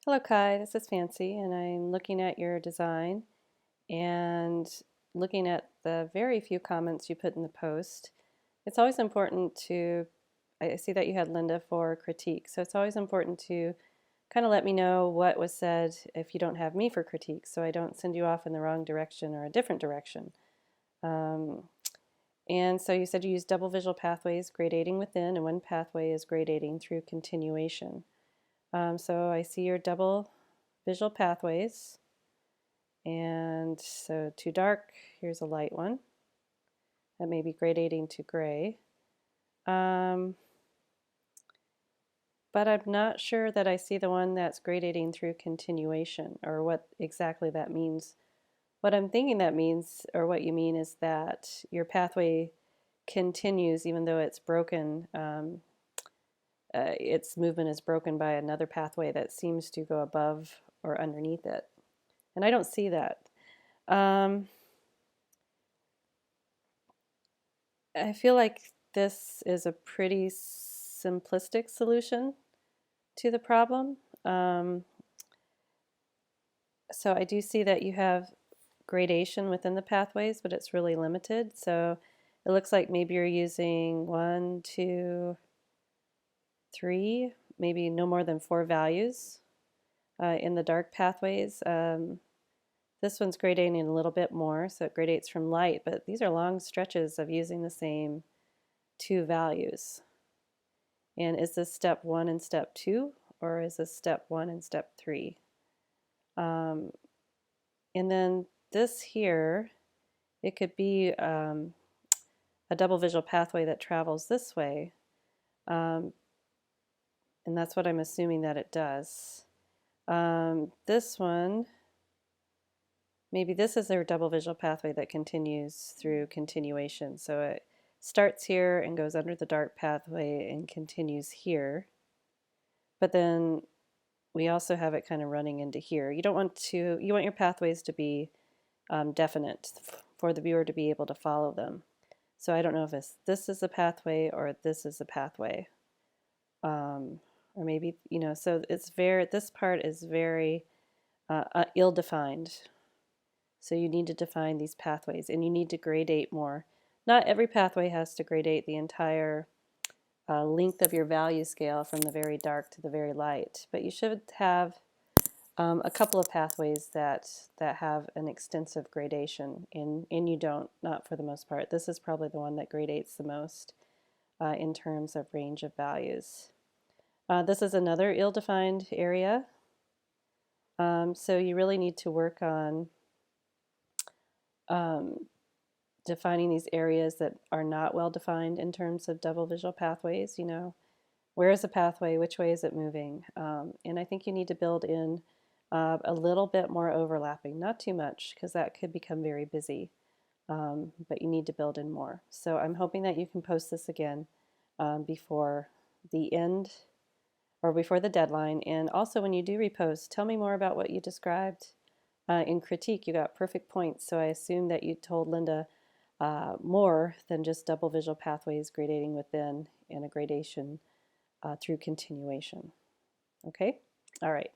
Hello Kai, this is Fancy and I'm looking at your design and looking at the very few comments you put in the post. It's always important to, I see that you had Linda for critique, so it's always important to kind of let me know what was said if you don't have me for critique so I don't send you off in the wrong direction or a different direction. And so you said you use double visual pathways, gradating within, and one pathway is gradating through continuation. So I see your double visual pathways, and so to dark, here's a light one that may be gradating to gray. But I'm not sure that I see the one that's gradating through continuation or what exactly that means. What I'm thinking that means, or what you mean, is that your pathway continues even though it's broken. Its movement is broken by another pathway that seems to go above or underneath it. And I don't see that. I feel like this is a pretty simplistic solution to the problem. So I do see that you have gradation within the pathways, but it's really limited. So it looks like maybe you're using 1, 2, 3, maybe no more than 4 values in the dark pathways. This one's gradating a little bit more, so it gradates from light, but these are long stretches of using the same 2 values. And is this step 1 and step 2, or is this step 1 and step 3? And then this here, it could be a double visual pathway that travels this way, and that's what I'm assuming that it does. This one, maybe this is their double visual pathway that continues through continuation. So it starts here and goes under the dark pathway and continues here. But then we also have it kind of running into here. You want your pathways to be definite for the viewer to be able to follow them. So I don't know if this is a pathway or this is a pathway. Or maybe, so this part is very ill-defined. So you need to define these pathways and you need to gradate more. Not every pathway has to gradate the entire length of your value scale from the very dark to the very light, but you should have a couple of pathways that have an extensive gradation, and you don't, not for the most part. This is probably the one that gradates the most in terms of range of values. This is another ill-defined area, so you really need to work on defining these areas that are not well defined in terms of double visual pathways. Where is the pathway, which way is it moving? And I think you need to build in a little bit more overlapping, not too much, because that could become very busy, but you need to build in more. So I'm hoping that you can post this again before the end or before the deadline. And also when you do repost, tell me more about what you described in critique. You got perfect points, so I assume that you told Linda more than just double visual pathways gradating within and a gradation through continuation. Okay? All right.